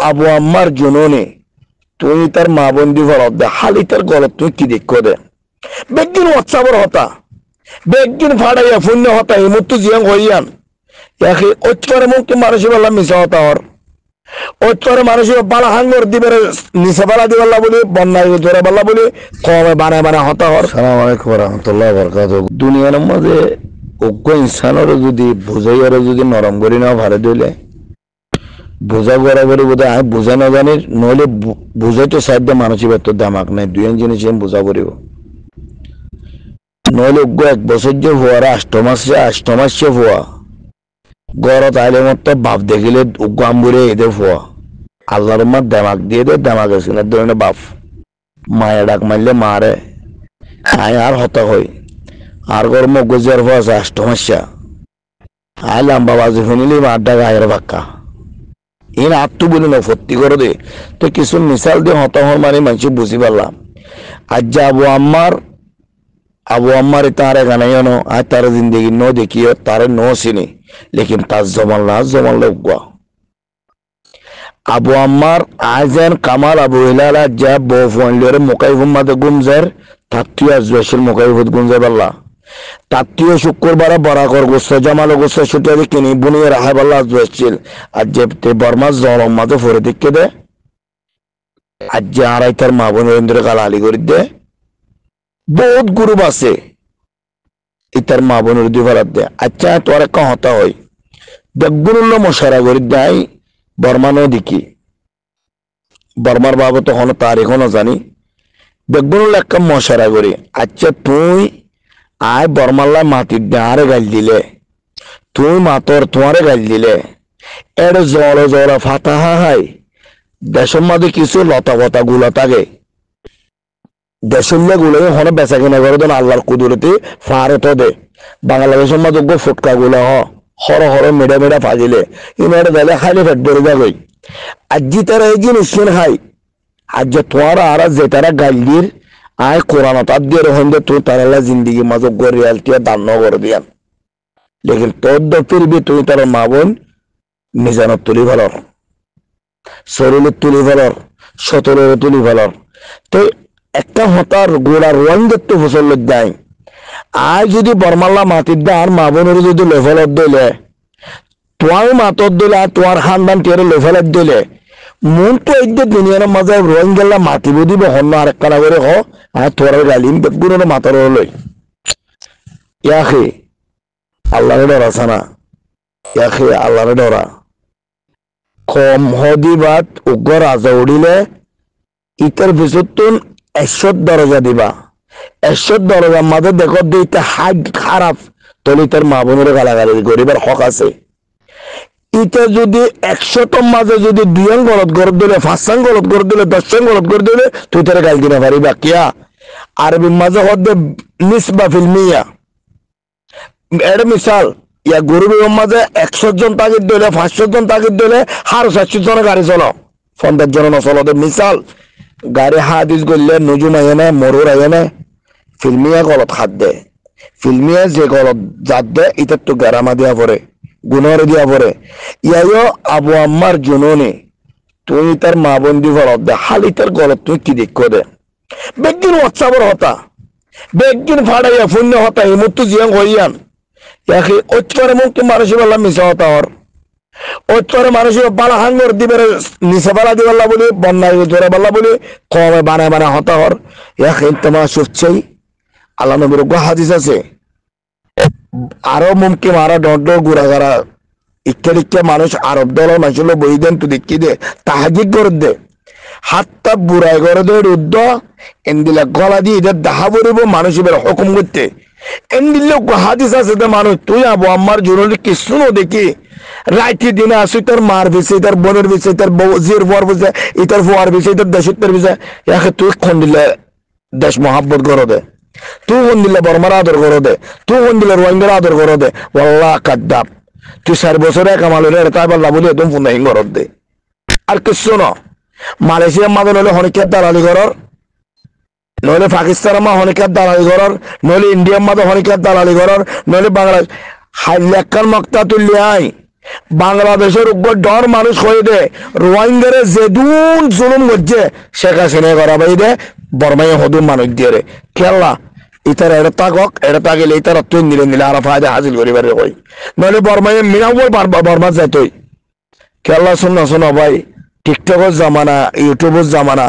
আবু আম্মার জননে তুমি তার মা বন্দি ফলত দে হালি তার গলত তুমি কি দেখো দে বেগিন হোয়াটসঅ্যাপের হতা বেগিন ফাড়াইয়া শূন্য হতা এই মুহূর্তে জিয়াং হইয়ান ইয়াকে ওচ্চরে মুখে মানুষ বললা মিশা হতা হর ওচ্চরে মানুষ বালা হাঙ্গর দিবের নিচে বালা দিবাল্লা বলি বন্যায় জোরে বাল্লা বলি কমে বানায় বানায় হতা হর। সালাম আলাইকুম রহমতুল্লাহ বরকাত। দুনিয়ার মধ্যে অজ্ঞ ইনসানের যদি বুঝাইয়ার যদি নরম করি না ভারে দিলে বোঝা বরাবরই বোধ হয় বোঝা না জানি নইলে বুঝাইতে সাধ্য মানুষের ভেতর দামাক নাই দুই জিনিস বোঝা করিব নইলে অজ্ঞ এক বছর যে হওয়ার আষ্টমাসে হওয়া গড়ত আইলে মত বাপ দেখিলে অজ্ঞ আমবুরে এদের হওয়া আল্লাহর মার দামাক দিয়ে দে দামাক আছে না ধরনের বাপ মায়ের ডাক মারলে মারে আয় আর হতা হই আর গরম অজ্ঞ যার হওয়া আছে আষ্টমাসা আয় লাম্বা বাজে শুনিলে মার ডাক আয়ের বাক্কা ইন আত্মু বলি না ফত্তি করে দে তো কিছু মিসাল দিয়ে হতাহর মানে মানুষ বুঝি পারলাম আজ যে আবু আম্মার তার এখানে আজ তার জিন্দগি ন দেখিও তারে ন চিনি লেকিন তার জমাল উগুয়া আবু আম্মার আজেন কামাল আবু হিলাল আজ যা বউ ফোনলিওরে মোকাইফুম মাদে গুমজার তাত্তিও আজ বেশির মোকাইফুত গুমজার পারলা তাত্তিও শুক্রবার বরাকর গোস্ত জামাল গোস্ত ছুটিয়ে কিনি বুনিয়ে রাহা পাল্লা আজ বেশিল আজ যে বর্মাস জলম মাদে ফরে দিকে দে আজ যে আড়াই তার মা বোনের গালালি করে দে বহুত গ্রুপ আছে ইতার মা বোনের দুই ফেরাত দে আচ্ছা তোর একটা হতা হয় বেগুনুল্লো মশারা করে দেয় বর্মানো দেখি বর্মার বাবা তখন তার এখনো জানি বেগুনুল্লো একটা মশারা করি আচ্ছা তুই আয় বর্মাল্লা মাটির দে আরে গাল দিলে তুই মাতর তোমারে গাল দিলে এর জড় ফাতা হাই দেশের মধ্যে কিছু লতা ফতা গুলো থাকে দেশের গুলো হনে বেচা কিনা করে দেন আল্লাহর কুদরতি ফারত দে বাংলাদেশের মধ্যে ফুটকা গুলো হর মেডা মেডা ফাজিলে ইনারে দিলে খাইলে ফেট ধরে যাগই আজি তারা এই জিনিস খাই আজ যে তোমার আর যে তারা গাল দির আয় কোরআন তার দিয়ে রহন দে তুই তারা জিন্দগি মাঝে রিয়ালিটি দান করে দিয়ান লেকিন তোর ফিরবি তুই তার মা বোন মিজানত তুলি ভালর শরীরের তুলি ভালর সতরের তুলি ভালর তো একটা হতার গোড়ার রং দেখতে ফসল দেয় আর যদি বর্মাল্লা মাটির দে আর মা বোনের যদি লেভেলত দিলে তোমার মাতর দিলে আর তোমার খানদান টিয়ারে লেভেলত দিলে মন তো এই যে দুনিয়ার মাঝে রং গেলা মাতিব দিব হন্য আরেক কানা করে হ আর তোর গালিম বেগুনের মাতার লই ইয়াকে আল্লাহরে ডর আছে না ইয়াকে আল্লাহরে ডরা কম হদিবাদ উগ্র রাজা উড়িলে ইটার ভিতর 100 দরজা দিবা 100 দরজার মাঝে দেখো দিতে হাত খারাপ তলি তার মা বোনের গালাগালি গরিবের হক আছে ইটা যদি 100 মাঝে যদি 2 গলত গরত দিলে 5 গলত গরত দিলে 10 গলত গরত দিলে তুই তার গাল দিনা পারিবা কিয়া আরবি মাঝে হদে নিসবা ফিলমিয়া এর মিসাল ইয়া গরিবের মাঝে 100 জন তাগিদ দিলে 500 জন তাগিদ দিলে হার 700 জন গাড়ি চলো 50 জন চলতে মিসাল গাড়ি হাদিস গলে নজুম আয়নে মরুর আয়নে ফিল্মিয়া গলত খাদ দে ফিল্মিয়া যে গলত জাত দে এটা তো গারামা দিয়া পরে গুণরে দিয়া পরে ইয়াইও আবু আম্মার জননে তুই তার মা বন্দি ফলত দে হালি তার গলত তুই কি দেখো দে বেগিন হোয়াটসঅ্যাপের হতা বেগিন ফাড়াইয়া শূন্য হতা এই মুহূর্তে জিয়াং হইয়ান ইয়াকে ওচ্চরে মুখে মানুষ বললাম মিশা হতা হর ওচ্চরে মানুষ বালা হাঙ্গর দিবের নিচে বালা দিবাল্লা বলি বন্যায় জোরে বাল্লা বলি কমে বানায় বানায় হতা হর ইয়াকে তোমার সুচাই আল্লাহ নবীর হাদিস আছে আরো মুমকিন আরো দণ্ড গুড়াগাড়া ইচ্ছা মানুষ আরব দলের মানুষ বই দেন তুই দেখি দে তাহাজিদ করে দে হাতটা বুড়াই করে দে রুদ্ধ এন্দিলা গলা দিয়ে এদের দাহা পড়িব মানুষ এবার হুকুম করতে এন্দিলে হাদিস আছে মানুষ তুই আবু আম্মার জরুরি কিছু না দেখি রাইতি দিনে আসি তার মার ভিসে তার বোনের ভিসে তার জির ফোয়ার ভিসে ইতার ফোয়ার ভিসে তার দেশের ভিসে ইয়াকে তুই কোন দিলে দেশ মহাব্বত করে দে তুই কোন দিলে বর্মার আদর করে দে তুই কোন দিলে রোহিঙ্গার আদর করে দে ওয়াল্লাহ কাদ্দাব তুই 4 বছরে কামাল হলে তাই পাল্লা বলি একদম ফোন ঘরত দে আর কিছু না মালয়েশিয়ার মাঝে নইলে হনিকার দালালি ঘরর নইলে পাকিস্তানের মা হনিকার দালালি ঘরর নইলে ইন্ডিয়ার মাঝে হনিকার দালালি ঘরর নইলে বাংলাদেশ হাইলাকার মক্তা তুললি আই বাংলাদেশের উপর ডর মানুষ হয়ে দে রোহিঙ্গারে যেদুন জুলুম করছে শেখ হাসিনা করা বাই দে বর্মাই হদুন মানুষ দিয়ে রে খেলা ইতার এটা তাকক এটা তাকিলে ইতার তুই নিলে নিলে আর ফায়দা হাসিল করিবার কই নইলে বর্মাই মিনাও বই বর্মা যায় তুই খেলা শোনো ভাই টিকটকের জামানা ইউটিউবের জামানা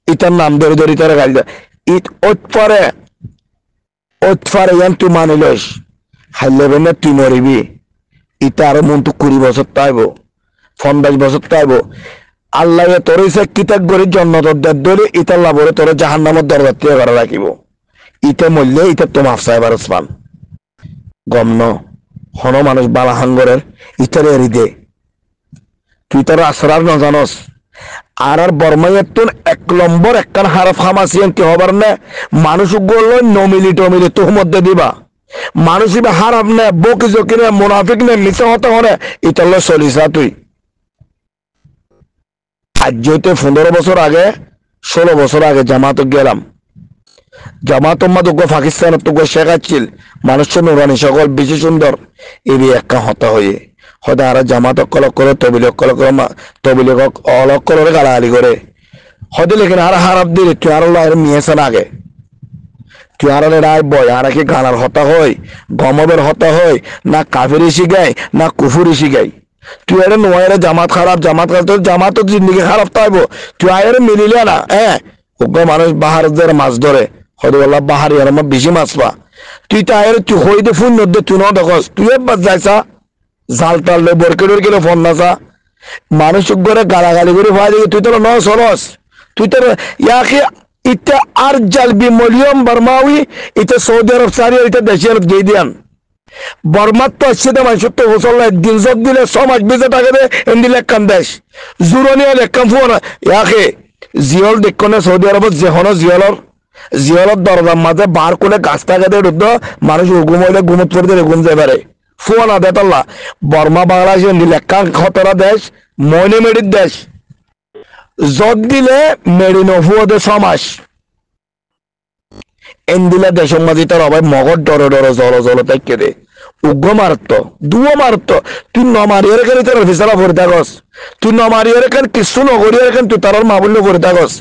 ইতার নাম ধরে ধরে ইতারা গাল দেয় ইট ওৎপারে ইয়ান তুই মানিলস হাইলে বেনে তুই মরিবি ইটা আরো মন তো 20 বছর তাইব 50 বছর তাইব আল্লাহ তোর ইসে কিতাব গরি জন্নত ধরে ইটা লাভরে তোর জাহান্নামের দরজা থেকে করা রাখিব ইতে মরলে ইটা তো মাফ সাহেব ওসমান গমন হন মানুষ বালা হাঙ্গরের ইটারে এরি দে তুই তার আসরার ন জানস আর বর্মাইয়ের তুন 1 নম্বর একখান হারফ হামাসিয়ান কি হবার না মানুষ গুলো নমিলি টমিলি তোর মধ্যে দিবা মানুষ হারাপ নে বকি জকি নে মুনাফিক নে মিথ্যা হতে হলে ইতাল্লা চলিসা তুই আজ যেতে 15 বছর আগে 16 বছর আগে জামাত গেলাম জামাত পাকিস্তানের তো শেখাচ্ছিল মানুষ নুরানি সকল বেশি সুন্দর এরি একা হতা হয়ে হয়তো আর জামাত কলক করে তবিলক অলক করে গালাগালি করে হয়তো লেকিন আর হারাপ দিলে তুই আর মিয়েছেন আগে তুই আর রায় বয় আর কি গানার হতা হয় গমবের হতা হয় না কাফেরি শিখাই না কুফুরি শিখাই তুই আর নোয়ারে জামাত খারাপ জামাত জিন্দিগি খারাপ তাইব তুই আয়ের মিলিলে না ওকে মানুষ বাহারদের মাছ ধরে হয়তো বললাম বাহারি আর আমার বেশি মাছ পা তুই তো আয়ের তুই হইতে ফোন নদে তুই ন দেখস তুই একবার যাইছা জাল টাললে বরকেডের গেলে ফোন নাচা মানুষ করে গালাগালি করে ভাই দেখি তুই তো ন সরস তুই তো ইয়াকে ইটা আর জালবি মলিয়ম বর্মাউই ইটা সৌদি আরব সারি ইটা দেশের গিয়ে দিয়ান বর্মার তো আসছে মানুষের তো হোসল দিন সব দিলে 6 মাস বেঁচে টাকা দে এমনি লেখান দেশ জুরনি লেখান ফোন ইয়াকে জিয়ল দেখনে সৌদি আরবত যেহন জিয়লর দরজার মাঝে বার করে গাছ টাকাতে রুদ্ধ মানুষ হুকুম হইলে গুমত পড়তে রেগুন যায় পারে ফোন আদে তাল্লা বর্মা বাংলাদেশ এমনি লেখান খতরা দেশ ময়নে মেডির দেশ জগ দিলে মেরিনো ফুয়াদে 6 মাস এন্দিলা দেশের মাঝে তার অভাব মগর ডরে জল তাইকে দে উগ্র মারত দুও মারত তুই নমারিয়ার এখানে তার ফিসালা ভরে থাকস তুই নমারিয়ার এখানে কিছু নগরিয়ার এখানে তুই তার মাবুল্য ভরে থাকস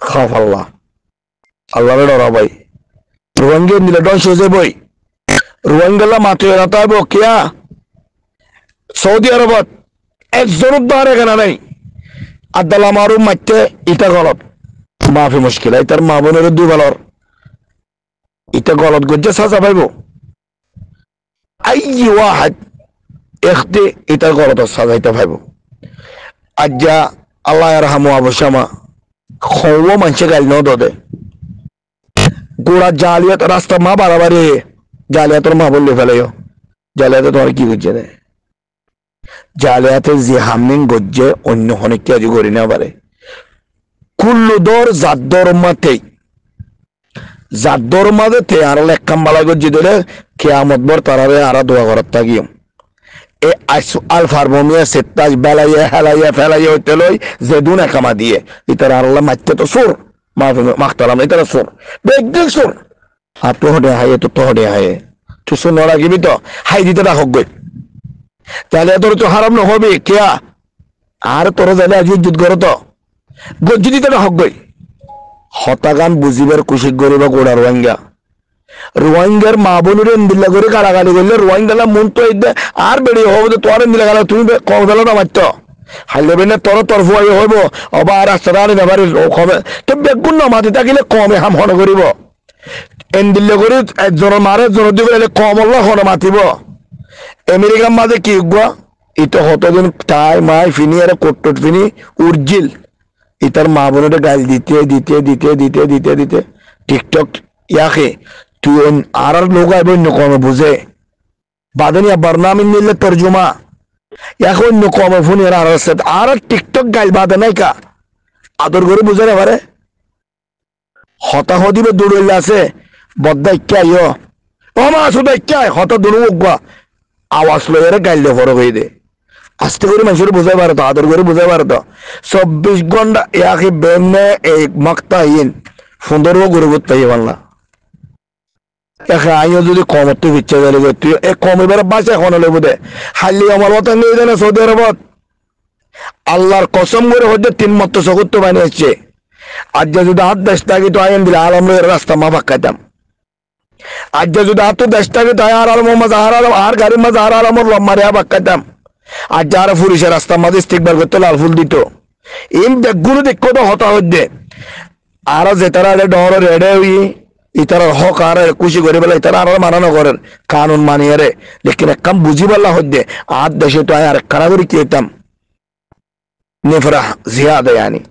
খাফ আল্লাহরে ডরা ভাই রোহিঙ্গা নিলে ডন সোজে বই রোহিঙ্গালা মাত্র এরা তাইব কিয়া সৌদি আরবত একজন উদ্ধার এখানে নাই আদালা মারু মারতে ইটা গলত মাফি মুশকিল তার মা বোনের 2 বলর ইটা গলত গজ্জে সাজা পাইব আই ওয়াহাদ এখতে ইটা গলত সাজাইতে পাইব আজ্জা আল্লাহ ইয়ারহামু আবু শামা খওয়া মানুষে গাল ন দে গোড়া জালিয়াত রাস্তা মা বাড়াবাড়ি জালিয়াতের মা বললে ফেলাইও জালিয়াতে তোমার কি বুঝছে দেয় জালিয়াতে যে হামিন গজ্জে অন্য অনেক কাজ করি না পারে কুল্লু দর জাদ্দর মাঝে তে আর লেখাম বালা গজ্জি ধরে কেয়ামত বর তারারে আরা দোয়া করার থাকিও এ আল ফার্মোমিয়া সেত্তাজ বেলাইয়া হেলাইয়া ফেলাইয়া হইতে লই যে দুন একামা দিয়ে ইতার আল্লাহ মারতে তো সুর মাখতালাম ইতারা সুর বেগদিল সুর আর তো হডে হাইয়ে তো হডে হাইয়ে তুই শুন রাখিবি তো হাই দিতে রাখক গই তাহলে তোর তো হারাম না হবে কেয়া আর তোর যাইলে আজ ইজ্জত করো তো গজ্জি দিতে রাখক গই হতাগান বুঝিবার কুশিক গরিবা গোড়া রোহিঙ্গার মা বোনের এন্দিল্লা করে গালাগালি করলে রোহিঙ্গালা মন তো আর বেরিয়ে হবে তোর এন্দিলা গালা তুমি কম বেলা না মারত হাইলে বেনে তোর তরফ হইব অবা রাস্তাটা আনি নেবারি কমে তো বেগুন না মাতি থাকিলে কমে হাম হন করিব এন্দিল্লা করে একজনের মারে একজনের দিকে কম হন মাতিব আমেরিকার মাঝে কি গুয়া ইতো হতদিন টাই মাই ফিনি আর কোট ফিনি উর্জিল ইতার মা বোনের গাল দিতে টিকটক ইয়াকে তুই আর লোক আইব অন্য কমে বুঝে বাদনিয়া বর্নামিন নিলে তর্জমা ইয়াকে অন্য কমে ফোন আর টিকটক গাইল বাদে নাই কা আদর করে বুঝে না পারে হতাহ দিবে দৌড়লে আছে বদ্দা ইচ্ছা ইয় ও মা শুধু ইচ্ছা হতা দৌড় গুয়া আওয়াজ লইয়ারে গাইল দিয়ে ফরক হয়ে দে আস্তে করে মানুষের বুঝাই পারতো আদর করে বুঝাই পারতো 24 ঘন্টা ইয়াকে বেমনে এই মাক্তা ইন সুন্দর গরু করতে পারলা একা আইও যদি কমতে ইচ্ছা গেলে তুই এ কম এবার বাসা এখন লইব দে হালি আমার মতন নিয়ে জানে সৌদি আরবত আল্লাহর কসম করে হচ্ছে 3 মত চকুত্ত বানিয়েছে আজ যদি 8-10 টাকা তো আইন দিলে আলম রাস্তা মা পাকাইতাম আজ যদি 8-10 টাকা তো আর আলম আর গাড়ির মাঝে আর আলমর লম্মারিয়া পাকাইতাম আজ যারা পুলিশের রাস্তার মাঝে ইস্তিকবার করতে লাল ফুল দিত এই ব্যাগগুলো দেখো তো হতা হচ্ছে আর যে তারা ডর রেডে হই ইতার হক আর খুশি করে বেলা ইতারা আর মানানো করেন কানুন মানিয়ে রে লেকিন এক কাম বুঝি পারলা হচ্ছে আর দেশে তো আর খানা করে কি হইতাম নেফরা জিয়াদা यानी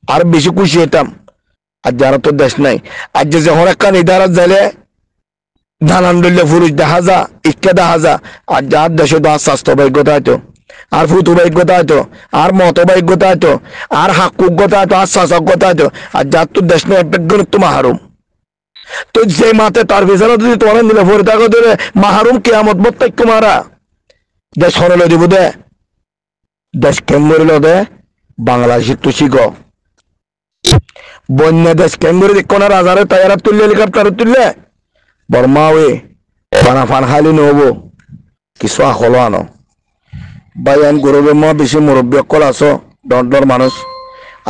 আর বেশি খুশি হইতাম আর যারা তো দেশ নাই আজ যে যখন একটা নিদারাত যাইলে ধানান্দুল্লে ফুরুষ দেখা যা ইক্কা দেখা যা আর যার দেশে তো আর স্বাস্থ্য ভাগ্যতা হইতো আর ফুতু ভাগ্যতা হইতো আর মত ভাগ্যতা হইতো আর হাকুকতা হইতো আর শাসকতা হইতো আর যার তো দেশ নেই একবার তো মাহারুম তো যে মাতে তার বিচারা যদি তোমার দিলে ভরে থাকো ধরে মাহারুম কেয়ামত বত্তাক্য মারা দেশ হরলে দিব দে দেশ কেমরিল দে বাংলাদেশের তো শিখ বন্যা দেশ কেমরি দেখো না রাজারে তাইয়ারা তুললে হেলিকপ্টারে তুললে বর্মা ওয়ে ফানা ফান খালি নহবো কিছু আখলো আনো ভাই আইন গরবে মা বেশি মুরব্বী অকল আছো দর মানুষ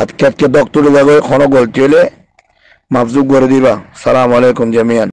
আজকে আজকে ডক্টর যাবে কোনো গলতি হলে মাফজুক করে দিবা সালাম আলাইকুম জামিয়ান